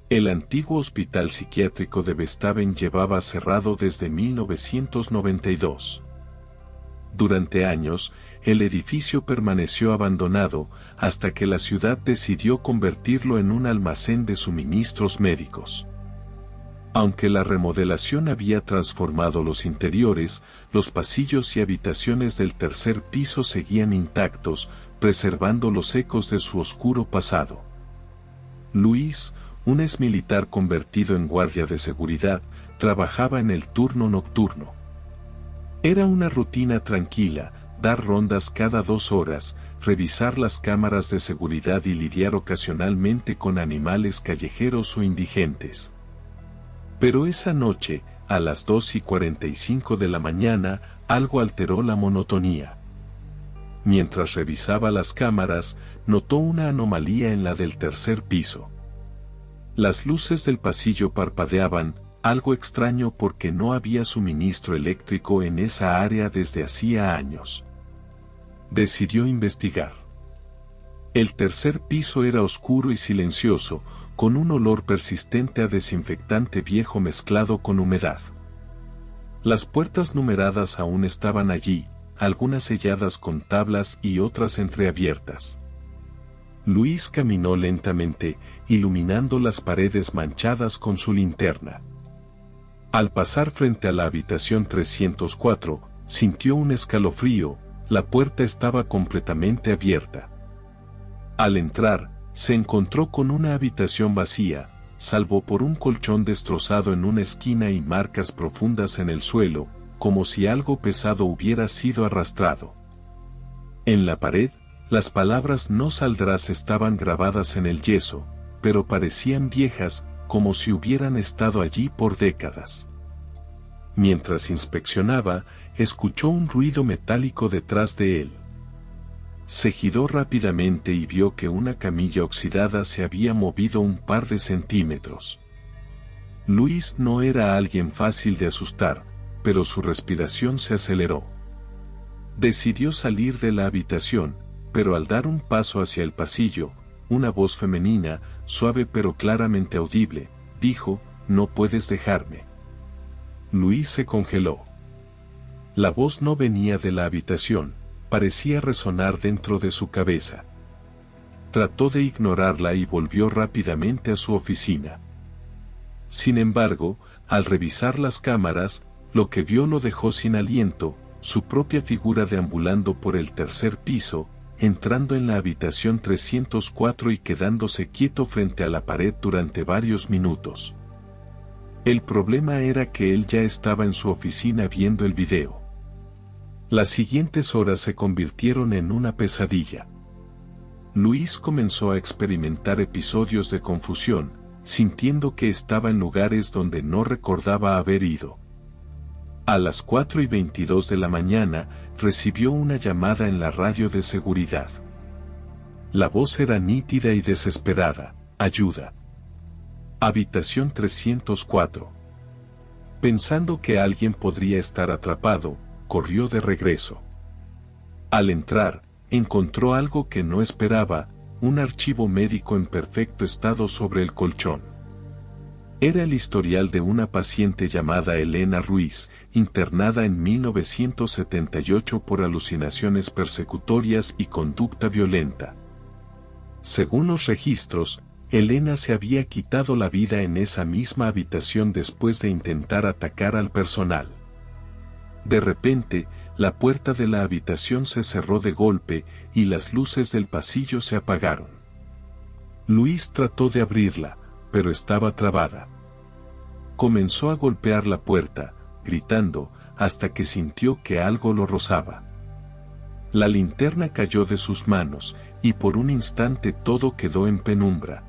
El antiguo hospital psiquiátrico de Bestaven llevaba cerrado desde 1992. Durante años, el edificio permaneció abandonado hasta que la ciudad decidió convertirlo en un almacén de suministros médicos. Aunque la remodelación había transformado los interiores, los pasillos y habitaciones del tercer piso seguían intactos, preservando los ecos de su oscuro pasado. Luis, un exmilitar convertido en guardia de seguridad, trabajaba en el turno nocturno. Era una rutina tranquila, dar rondas cada 2 horas, revisar las cámaras de seguridad y lidiar ocasionalmente con animales callejeros o indigentes. Pero esa noche, a las 2:45 de la mañana, algo alteró la monotonía. Mientras revisaba las cámaras, notó una anomalía en la del tercer piso. Las luces del pasillo parpadeaban, algo extraño porque no había suministro eléctrico en esa área desde hacía años. Decidió investigar. El tercer piso era oscuro y silencioso, con un olor persistente a desinfectante viejo mezclado con humedad. Las puertas numeradas aún estaban allí, algunas selladas con tablas y otras entreabiertas. Luis caminó lentamente, iluminando las paredes manchadas con su linterna. Al pasar frente a la habitación 304, sintió un escalofrío, la puerta estaba completamente abierta. Al entrar, se encontró con una habitación vacía, salvo por un colchón destrozado en una esquina y marcas profundas en el suelo, como si algo pesado hubiera sido arrastrado. En la pared, las palabras "no saldrás" estaban grabadas en el yeso, pero parecían viejas, como si hubieran estado allí por décadas. Mientras inspeccionaba, escuchó un ruido metálico detrás de él. Se giró rápidamente y vio que una camilla oxidada se había movido un par de centímetros. Luis no era alguien fácil de asustar, pero su respiración se aceleró. Decidió salir de la habitación, pero al dar un paso hacia el pasillo, una voz femenina, suave pero claramente audible, dijo: "No puedes dejarme". Luis se congeló. La voz no venía de la habitación, parecía resonar dentro de su cabeza. Trató de ignorarla y volvió rápidamente a su oficina. Sin embargo, al revisar las cámaras, lo que vio lo dejó sin aliento, su propia figura deambulando por el tercer piso, entrando en la habitación 304 y quedándose quieto frente a la pared durante varios minutos. El problema era que él ya estaba en su oficina viendo el video. Las siguientes horas se convirtieron en una pesadilla. Luis comenzó a experimentar episodios de confusión, sintiendo que estaba en lugares donde no recordaba haber ido. A las 4:22 de la mañana, recibió una llamada en la radio de seguridad. La voz era nítida y desesperada: "Ayuda. Habitación 304". Pensando que alguien podría estar atrapado, corrió de regreso. Al entrar, encontró algo que no esperaba: un archivo médico en perfecto estado sobre el colchón. Era el historial de una paciente llamada Elena Ruiz, internada en 1978 por alucinaciones persecutorias y conducta violenta. Según los registros, Elena se había quitado la vida en esa misma habitación después de intentar atacar al personal. De repente, la puerta de la habitación se cerró de golpe y las luces del pasillo se apagaron. Luis trató de abrirla, pero estaba trabada. Comenzó a golpear la puerta, gritando, hasta que sintió que algo lo rozaba. La linterna cayó de sus manos, y por un instante todo quedó en penumbra.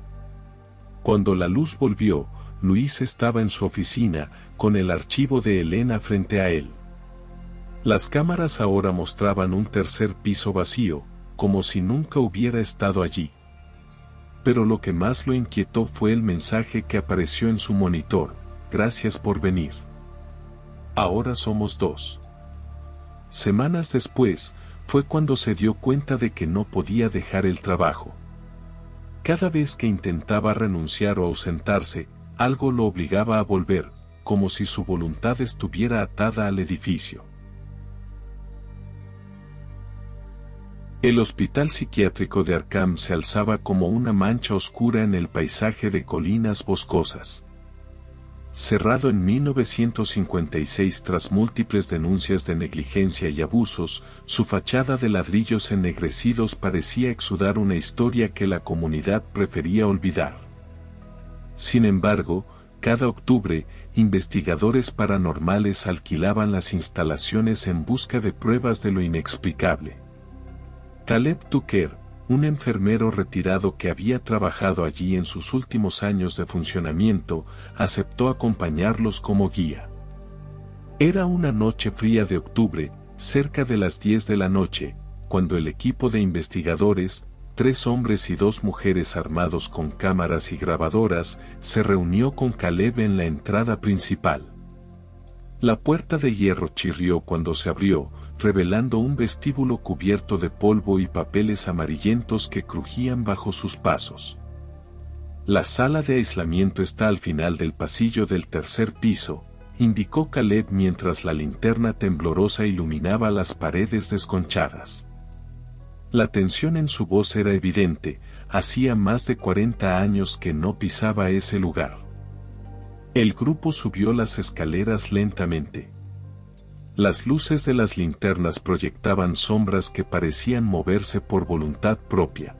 Cuando la luz volvió, Luis estaba en su oficina, con el archivo de Elena frente a él. Las cámaras ahora mostraban un tercer piso vacío, como si nunca hubiera estado allí. Pero lo que más lo inquietó fue el mensaje que apareció en su monitor: "Gracias por venir. Ahora somos 2". Semanas después, fue cuando se dio cuenta de que no podía dejar el trabajo. cada vez que intentaba renunciar o ausentarse, algo lo obligaba a volver, como si su voluntad estuviera atada al edificio. El hospital psiquiátrico de Arkham se alzaba como una mancha oscura en el paisaje de colinas boscosas. Cerrado en 1956 tras múltiples denuncias de negligencia y abusos, su fachada de ladrillos ennegrecidos parecía exudar una historia que la comunidad prefería olvidar. Sin embargo, cada octubre, investigadores paranormales alquilaban las instalaciones en busca de pruebas de lo inexplicable. Caleb Tucker, un enfermero retirado que había trabajado allí en sus últimos años de funcionamiento, aceptó acompañarlos como guía. Era una noche fría de octubre, cerca de las 10 de la noche, cuando el equipo de investigadores, 3 hombres y 2 mujeres armados con cámaras y grabadoras, se reunió con Caleb en la entrada principal. La puerta de hierro chirrió cuando se abrió, revelando un vestíbulo cubierto de polvo y papeles amarillentos que crujían bajo sus pasos. La sala de aislamiento está al final del pasillo del tercer piso, indicó Caleb mientras la linterna temblorosa iluminaba las paredes desconchadas. La tensión en su voz era evidente, hacía más de 40 años que no pisaba ese lugar. El grupo subió las escaleras lentamente. Las luces de las linternas proyectaban sombras que parecían moverse por voluntad propia.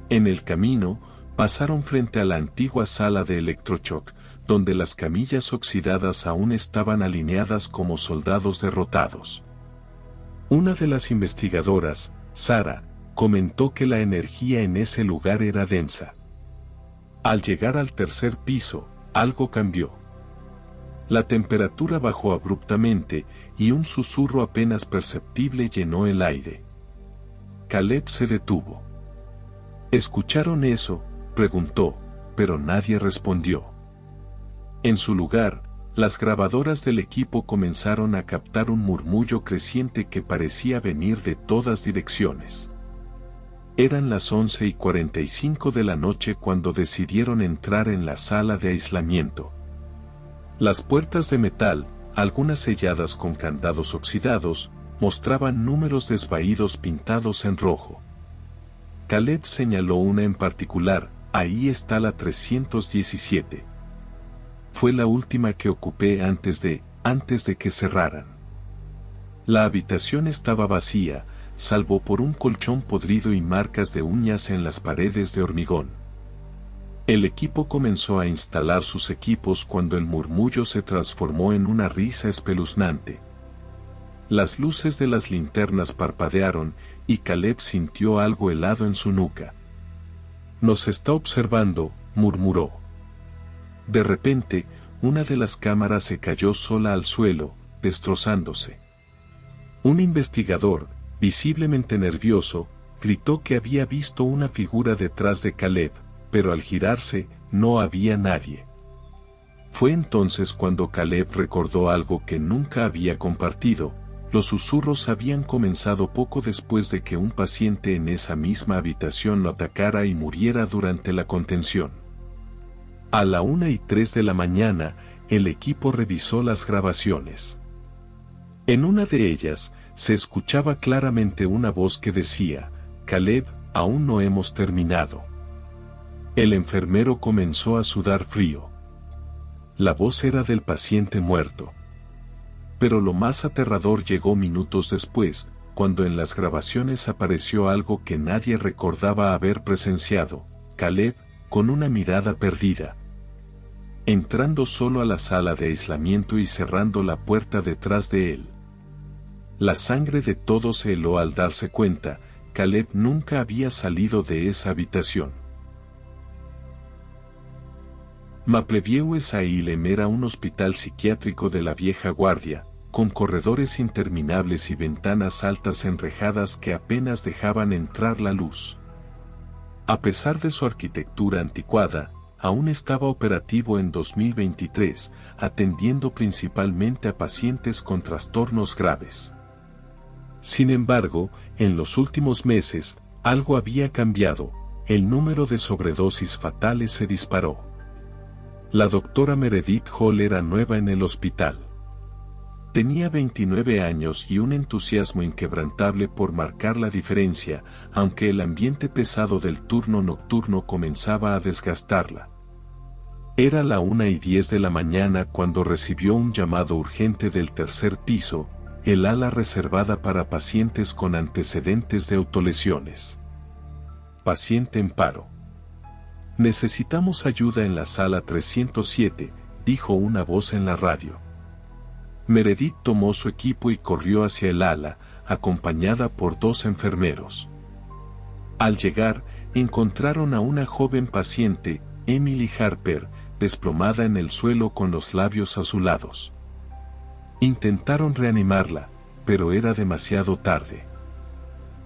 En el camino, pasaron frente a la antigua sala de electroshock, donde las camillas oxidadas aún estaban alineadas como soldados derrotados. Una de las investigadoras, Sara, comentó que la energía en ese lugar era densa. Al llegar al tercer piso, algo cambió. La temperatura bajó abruptamente y un susurro apenas perceptible llenó el aire. Caleb se detuvo. ¿Escucharon eso?, preguntó, pero nadie respondió. En su lugar, las grabadoras del equipo comenzaron a captar un murmullo creciente que parecía venir de todas direcciones. Eran las 11:45 de la noche cuando decidieron entrar en la sala de aislamiento. Las puertas de metal, algunas selladas con candados oxidados, mostraban números desvaídos pintados en rojo. Caleb señaló una en particular: ahí está la 317. Fue la última que ocupé antes de que cerraran. La habitación estaba vacía, salvo por un colchón podrido y marcas de uñas en las paredes de hormigón. El equipo comenzó a instalar sus equipos cuando el murmullo se transformó en una risa espeluznante. Las luces de las linternas parpadearon y Caleb sintió algo helado en su nuca. «Nos está observando», murmuró. De repente, una de las cámaras se cayó sola al suelo, destrozándose. Un investigador, visiblemente nervioso, gritó que había visto una figura detrás de Caleb, pero al girarse, no había nadie. Fue entonces cuando Caleb recordó algo que nunca había compartido: los susurros habían comenzado poco después de que un paciente en esa misma habitación lo atacara y muriera durante la contención. A la 1:03 de la mañana, el equipo revisó las grabaciones. En una de ellas, se escuchaba claramente una voz que decía: «Caleb, aún no hemos terminado». El enfermero comenzó a sudar frío. La voz era del paciente muerto. Pero lo más aterrador llegó minutos después, cuando en las grabaciones apareció algo que nadie recordaba haber presenciado: Caleb, con una mirada perdida. Entrando solo a la sala de aislamiento y cerrando la puerta detrás de él. La sangre de todos se heló al darse cuenta: Caleb nunca había salido de esa habitación. Maplevieux Asylum era un hospital psiquiátrico de la vieja guardia, con corredores interminables y ventanas altas enrejadas que apenas dejaban entrar la luz. A pesar de su arquitectura anticuada, aún estaba operativo en 2023, atendiendo principalmente a pacientes con trastornos graves. Sin embargo, en los últimos meses, algo había cambiado. el número de sobredosis fatales se disparó. La doctora Meredith Hall era nueva en el hospital. Tenía 29 años y un entusiasmo inquebrantable por marcar la diferencia, aunque el ambiente pesado del turno nocturno comenzaba a desgastarla. Era la 1:10 de la mañana cuando recibió un llamado urgente del tercer piso, el ala reservada para pacientes con antecedentes de autolesiones. Paciente en paro. Necesitamos ayuda en la sala 307, dijo una voz en la radio. Meredith tomó su equipo y corrió hacia el ala, acompañada por 2 enfermeros. Al llegar, encontraron a una joven paciente, Emily Harper, desplomada en el suelo con los labios azulados. Intentaron reanimarla, pero era demasiado tarde.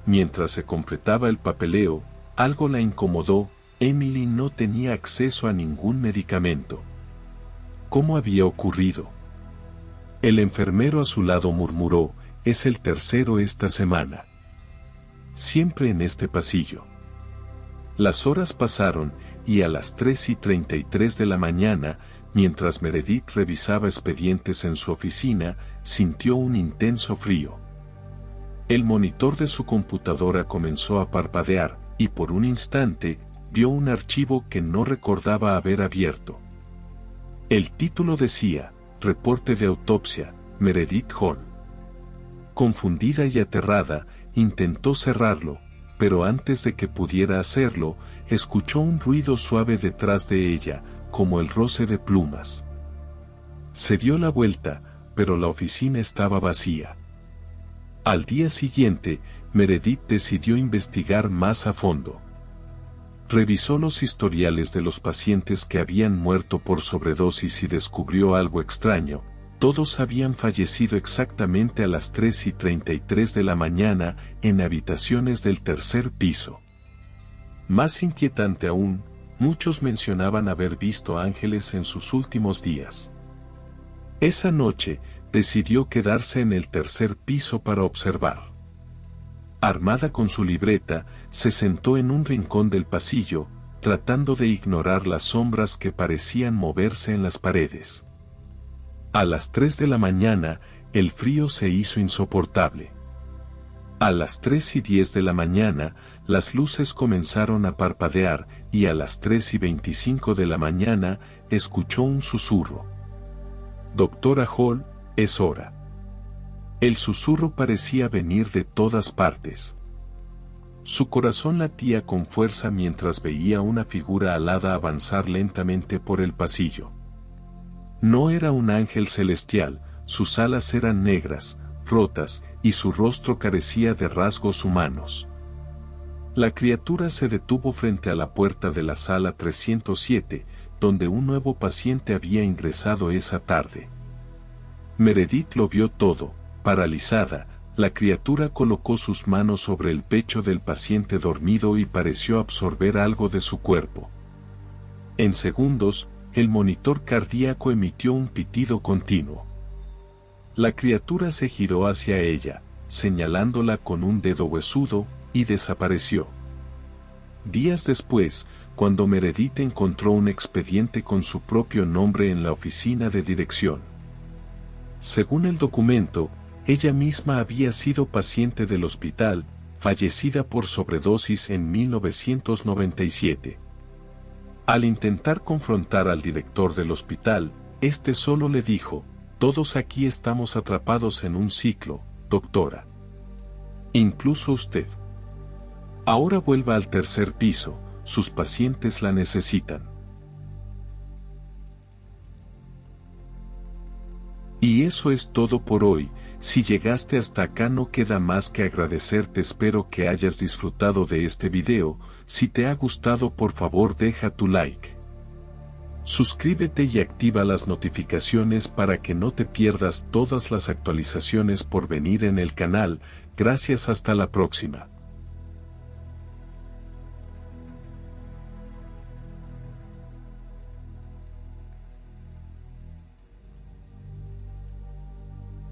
Mientras se completaba el papeleo, algo la incomodó. Emily no tenía acceso a ningún medicamento. ¿Cómo había ocurrido? El enfermero a su lado murmuró, es el tercero esta semana. Siempre en este pasillo. Las horas pasaron, y a las 3:33 de la mañana, mientras Meredith revisaba expedientes en su oficina, sintió un intenso frío. El monitor de su computadora comenzó a parpadear, y por un instante, vio un archivo que no recordaba haber abierto. El título decía, Reporte de autopsia, Meredith Hall. Confundida y aterrada, intentó cerrarlo, pero antes de que pudiera hacerlo, escuchó un ruido suave detrás de ella, como el roce de plumas. Se dio la vuelta, pero la oficina estaba vacía. Al día siguiente, Meredith decidió investigar más a fondo. Revisó los historiales de los pacientes que habían muerto por sobredosis y descubrió algo extraño. Todos habían fallecido exactamente a las 3:33 de la mañana en habitaciones del tercer piso. Más inquietante aún, muchos mencionaban haber visto ángeles en sus últimos días. Esa noche, decidió quedarse en el tercer piso para observar. Armada con su libreta, se sentó en un rincón del pasillo, tratando de ignorar las sombras que parecían moverse en las paredes. A las 3 de la mañana, el frío se hizo insoportable. A las 3:10 de la mañana, las luces comenzaron a parpadear, y a las 3:25 de la mañana, escuchó un susurro. Doctora Hall, es hora. El susurro parecía venir de todas partes. Su corazón latía con fuerza mientras veía una figura alada avanzar lentamente por el pasillo. No era un ángel celestial, sus alas eran negras, rotas, y su rostro carecía de rasgos humanos. La criatura se detuvo frente a la puerta de la sala 307, donde un nuevo paciente había ingresado esa tarde. Meredith lo vio todo. Paralizada, la criatura colocó sus manos sobre el pecho del paciente dormido y pareció absorber algo de su cuerpo. En segundos, el monitor cardíaco emitió un pitido continuo. La criatura se giró hacia ella, señalándola con un dedo huesudo, y desapareció. Días después, cuando Meredith encontró un expediente con su propio nombre en la oficina de dirección. Según el documento, ella misma había sido paciente del hospital, fallecida por sobredosis en 1997. Al intentar confrontar al director del hospital, este solo le dijo, todos aquí estamos atrapados en un ciclo, doctora. Incluso usted. Ahora vuelva al tercer piso, sus pacientes la necesitan. Y eso es todo por hoy. Si llegaste hasta acá no queda más que agradecerte. Espero que hayas disfrutado de este video. Si te ha gustado por favor deja tu like. Suscríbete y activa las notificaciones para que no te pierdas todas las actualizaciones por venir en el canal. Gracias, hasta la próxima.